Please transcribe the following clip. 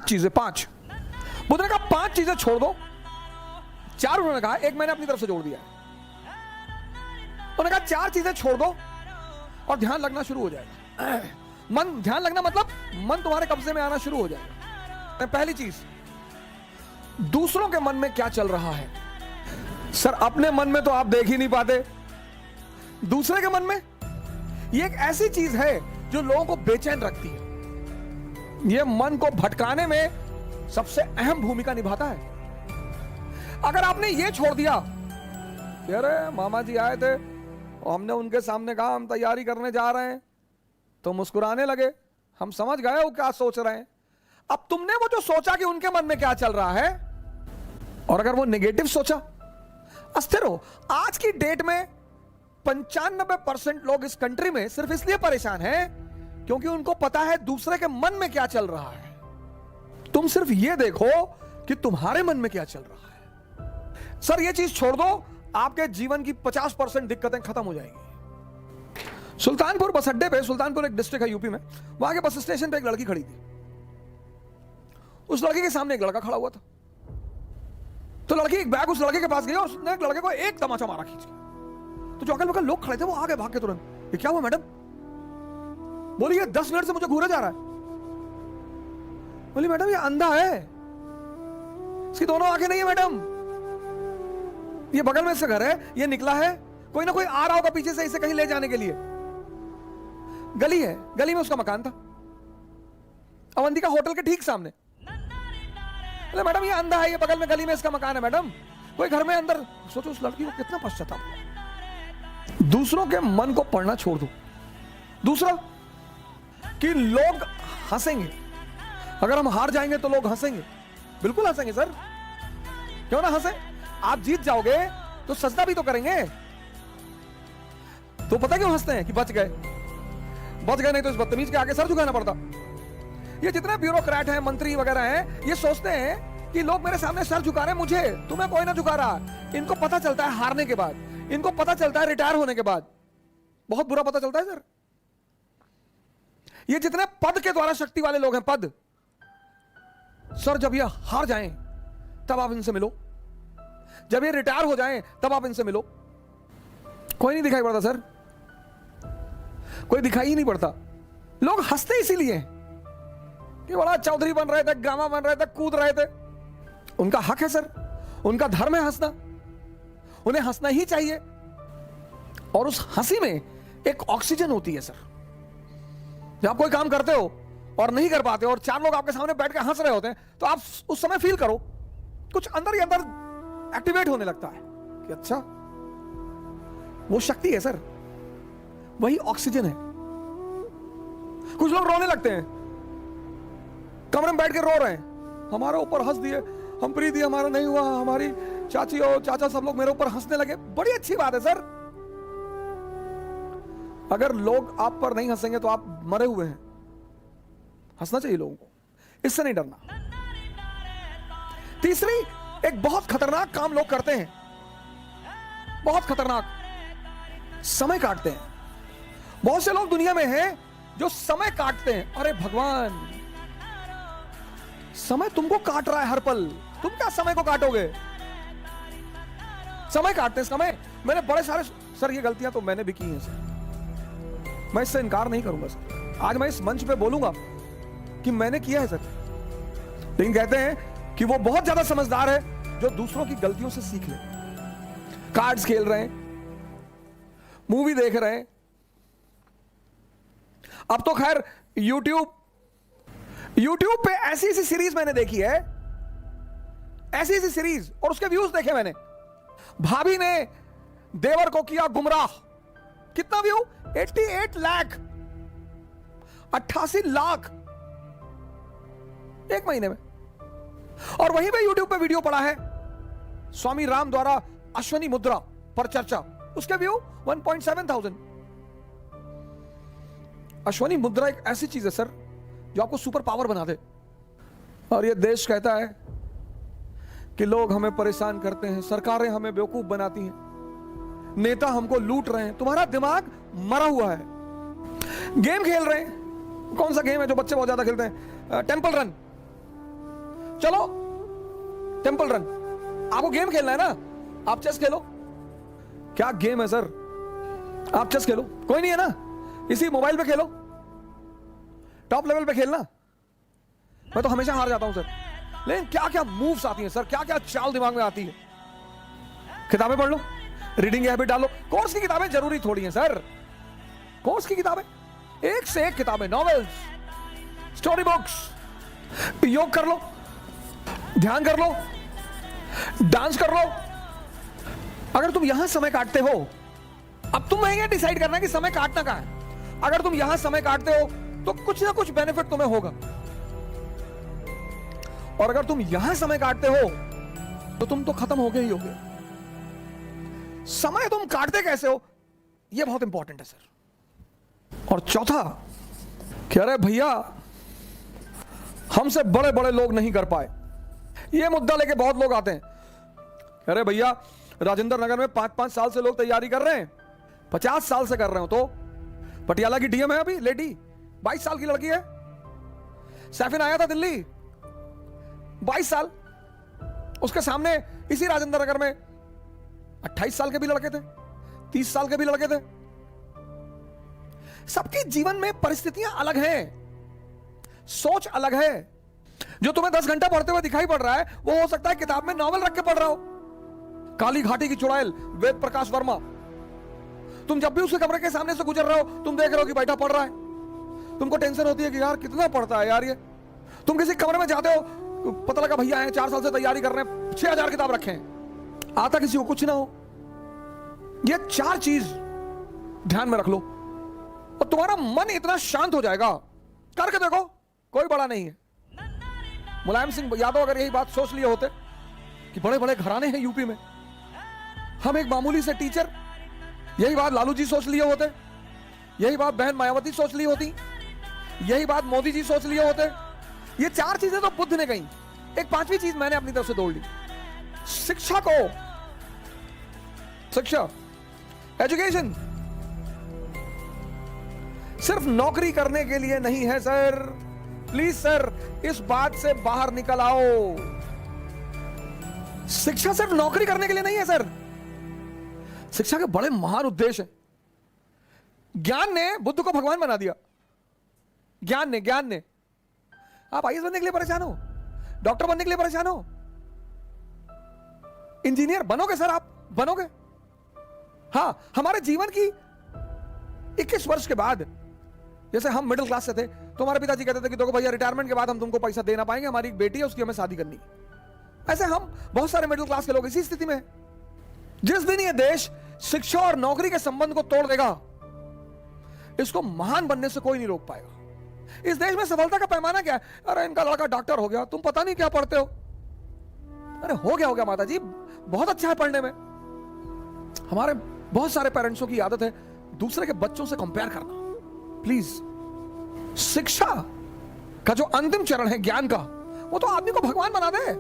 चीजें, 5 बुद्ध ने कहा 5 चीजें छोड़ दो, 4 उन्होंने कहा, एक मैंने अपनी तरफ से जोड़ दिया। उन्होंने कहा 4 चीजें छोड़ दो और ध्यान लगना शुरू हो जाएगा। मन, ध्यान लगना मतलब मन तुम्हारे कब्जे में आना शुरू हो जाएगा। पहली चीज, दूसरों के मन में क्या चल रहा है। सर अपने मन में तो आप देख ही नहीं पाते, दूसरे के मन में। ये एक ऐसी चीज है जो लोगों को बेचैन रखती है। ये मन को भटकाने में सबसे अहम भूमिका निभाता है। अगर आपने ये छोड़ दिया, अरे मामा जी आए थे और हमने उनके सामने कहा हम तैयारी करने जा रहे हैं, तो मुस्कुराने लगे, हम समझ गए वो क्या सोच रहे हैं। अब तुमने वो जो सोचा कि उनके मन में क्या चल रहा है, और अगर वो नेगेटिव सोचा, अस्थिर हो। आज की डेट में 95% लोग इस कंट्री में सिर्फ इसलिए परेशान हैं क्योंकि उनको पता है दूसरे के मन में क्या चल रहा है। तुम सिर्फ ये देखो कि तुम्हारे मन में क्या चल रहा है। सर ये चीज छोड़ दो, आपके जीवन की 50% दिक्कतें खत्म हो जाएंगी। सुल्तानपुर बस अड्डे पे, सुल्तानपुर एक डिस्ट्रिक्ट है यूपी में, वहां के बस स्टेशन पे एक लड़की खड़ी थी। उस लड़की के सामने एक लड़का खड़ा हुआ था। तो लड़की एक बैग उस लड़के के पास गई और उसने एक लड़के को एक तमाचा मारा खींच के। तो जो अगल बगल लोग खड़े थे वो आगे भाग के तुरंत, ये क्या हुआ मैडम? बोली ये 10 मिनट से मुझे घूरा जा रहा है। बोली मैडम ये अंधा है, इसकी दोनों आंखें नहीं है मैडम, ये बगल में से घर है, ये निकला है, कोई ना कोई आ रहा होगा पीछे से इसे कहीं ले जाने के लिए। गली है, गली में उसका मकान था, अवंतिका होटल के ठीक सामने। बोले मैडम ये अंधा है, ये बगल में गली में इसका मकान है मैडम, कोई घर में अंदर। सोचो उस लड़की को कितना पश्चाताप हुआ। दूसरों के मन को पढ़ना छोड़ दो। दूसरा कि लोग हंसेंगे, अगर हम हार जाएंगे तो लोग हंसेंगे। बिल्कुल हंसेंगे सर, क्यों ना हंसे। आप जीत जाओगे तो सजदा भी तो करेंगे। तो पता क्यों हंसते हैं कि बच गए, बच गए, नहीं तो इस बदतमीज के आगे सर झुकाना पड़ता। ये जितने ब्यूरोक्रेट हैं, मंत्री वगैरह हैं, ये सोचते हैं कि लोग मेरे सामने सर झुका रहे हैं, मुझे, तुम्हें कोई ना झुका रहा। इनको पता चलता है हारने के बाद, इनको पता चलता है रिटायर होने के बाद, बहुत बुरा पता चलता है सर। ये जितने पद के द्वारा शक्ति वाले लोग हैं, पद, सर जब ये हार जाएं तब आप इनसे मिलो, जब ये रिटायर हो जाएं तब आप इनसे मिलो। कोई नहीं दिखाई पड़ता सर, कोई दिखाई ही नहीं पड़ता। लोग हंसते इसीलिए कि बड़ा चौधरी बन रहे थे, गामा बन रहे थे, कूद रहे थे। उनका हक है सर, उनका धर्म है हंसना, उन्हें हंसना ही चाहिए। और उस हंसी में एक ऑक्सीजन होती है सर। जब आप कोई काम करते हो और नहीं कर पाते हो और 4 लोग आपके सामने बैठ के हंस रहे होते हैं, तो आप उस समय फील करो, कुछ अंदर ही अंदर एक्टिवेट होने लगता है कि अच्छा वो शक्ति है सर, वही ऑक्सीजन है। कुछ लोग रोने लगते हैं, कमरे में बैठ के रो रहे हैं, हमारे ऊपर हंस दिए, हम प्रीति हमारा नहीं हुआ, हमारी चाची और चाचा सब लोग मेरे ऊपर हंसने लगे। बड़ी अच्छी बात है सर। अगर लोग आप पर नहीं हंसेंगे तो आप मरे हुए हैं। हंसना चाहिए लोगों को, इससे नहीं डरना। तीसरी, एक बहुत खतरनाक काम लोग करते हैं, बहुत खतरनाक, समय काटते हैं। बहुत से लोग दुनिया में हैं जो समय काटते हैं। अरे भगवान, समय तुमको काट रहा है हर पल, तुम क्या समय को काटोगे? समय काटते हैं, समय। मैंने बड़े सारे, सर ये गलतियां तो मैंने भी की हैं सर, मैं इससे इनकार नहीं करूंगा सर। आज मैं इस मंच पे बोलूंगा कि मैंने किया है सर। लेकिन कहते हैं कि वो बहुत ज्यादा समझदार है जो दूसरों की गलतियों से सीख ले। कार्ड्स खेल रहे हैं, मूवी देख रहे हैं, अब तो खैर यूट्यूब पे ऐसी ऐसी सीरीज मैंने देखी है, ऐसी ऐसी सीरीज, और उसके व्यूज देखे मैंने। भाभी ने देवर को किया गुमराह, कितना व्यू? 88 लाख, 88 लाख एक महीने में। और वहीं पे यूट्यूब पे वीडियो पड़ा है स्वामी राम द्वारा अश्वनी मुद्रा पर चर्चा, उसके व्यू 1.7 अश्वनी मुद्रा एक ऐसी चीज है सर जो आपको सुपर पावर बना दे। और ये देश कहता है कि लोग हमें परेशान करते हैं, सरकारें हमें बेवकूफ बनाती हैं, नेता हमको लूट रहे हैं। तुम्हारा दिमाग मरा हुआ है। गेम खेल रहे हैं, कौन सा गेम है जो बच्चे बहुत ज्यादा खेलते हैं? Temple run. चलो टेंपल रन। आपको गेम खेलना है ना, आप चेस खेलो। क्या गेम है सर, आप चेस खेलो, कोई नहीं है ना, इसी मोबाइल पे खेलो, टॉप लेवल पे खेलना। मैं तो हमेशा हार जाता हूं सर। लेकिन क्या क्या मूव्स आती हैं सर, क्या क्या चाल दिमाग में आती है। किताबें पढ़ लो, रीडिंग हैबिट डालो। कोर्स की किताबें जरूरी थोड़ी हैं सर, कोर्स की किताबें एक से एक किताबें, नॉवेल्स, स्टोरी बुक्स। योग कर लो, ध्यान कर लो, डांस कर लो। अगर तुम यहां समय काटते हो, अब तुम्हें यह डिसाइड करना है कि समय काटना कहां है। अगर तुम यहां समय काटते हो तो कुछ ना कुछ बेनिफिट तुम्हें होगा, और अगर तुम यहां समय काटते हो तो तुम तो खत्म हो गए ही होगे। समय तुम काटते कैसे हो, यह बहुत इंपॉर्टेंट है सर। और चौथा, कह रहे भैया हमसे बड़े बड़े लोग नहीं कर पाए। यह मुद्दा लेके बहुत लोग आते हैं, कह रहे भैया राजेंद्र नगर में 5-5 साल से लोग तैयारी कर रहे हैं, 50 साल से कर रहे हो। तो पटियाला की डीएम है अभी लेडी, 22 साल की लड़की है। सैफिन आया था दिल्ली, 22 साल। उसके सामने इसी राजेंद्र नगर में 28 साल के भी लड़के थे, 30 साल के भी लड़के थे। सबके जीवन में परिस्थितियां अलग हैं, सोच अलग है। जो तुम्हें 10 घंटा पढ़ते हुए दिखाई पड़ रहा है, वो हो सकता है किताब में नॉवल रख के पढ़ रहा हो। काली घाटी की चुड़ैल, वेद प्रकाश वर्मा। तुम जब भी उसके कमरे के सामने से गुजर रहे हो, तुम देख रहे हो कि बैठा पढ़ रहा है। तुमको टेंशन होती है कि यार कितना पढ़ता है यार ये। तुम किसी कमरे में जाते हो, पता लगा भैया है 4 साल से तैयारी कर रहे हैं, 6000 किताब रखे हैं, आता किसी को कुछ ना हो। ये 4 चीज ध्यान में रख लो और तुम्हारा मन इतना शांत हो जाएगा। करके देखो, कोई बड़ा नहीं है। मुलायम सिंह यादव अगर यही बात सोच लिए होते कि बड़े बड़े घराने हैं यूपी में, हम एक मामूली से टीचर, यही बात लालू जी सोच लिए होते, यही बात बहन मायावती सोच ली होती, यही बात मोदी जी सोच लिए होते। ये 4 चीजें तो बुद्ध ने कही, एक 5वीं चीज मैंने अपनी तरफ से जोड़ ली। शिक्षा को, शिक्षा, एजुकेशन सिर्फ नौकरी करने के लिए नहीं है सर। प्लीज सर, इस बात से बाहर निकल आओ। शिक्षा सिर्फ नौकरी करने के लिए नहीं है सर। शिक्षा के बड़े महान उद्देश्य हैं। ज्ञान ने बुद्ध को भगवान बना दिया। ज्ञान ने आप आईएएस बनने के लिए परेशान हो, डॉक्टर बनने के लिए परेशान हो, इंजीनियर बनोगे सर, आप बनोगे। हां, हमारे जीवन की 21 वर्ष के बाद, जैसे हम मिडिल क्लास से थे तो हमारे पिताजी कहते थे कि देखो भैया रिटायरमेंट के बाद हम तुमको पैसा दे ना पाएंगे, हमारी एक बेटी है उसकी हमें शादी करनी। ऐसे हम बहुत सारे मिडिल क्लास के लोग इसी स्थिति में हैं। जिस दिन ये देश शिक्षा और नौकरी के संबंध को तोड़ देगा, इसको महान बनने से कोई नहीं रोक पाएगा। इस देश में सफलता का पैमाना क्या है? अरे इनका लड़का डॉक्टर हो गया, तुम पता नहीं क्या पढ़ते हो। अरे हो गया माता जी, बहुत अच्छा है पढ़ने में। हमारे बहुत सारे पेरेंट्सों की आदत है दूसरे के बच्चों से कंपेयर करना। प्लीज, शिक्षा का जो अंतिम चरण है ज्ञान का, वो तो आदमी को भगवान बना दे।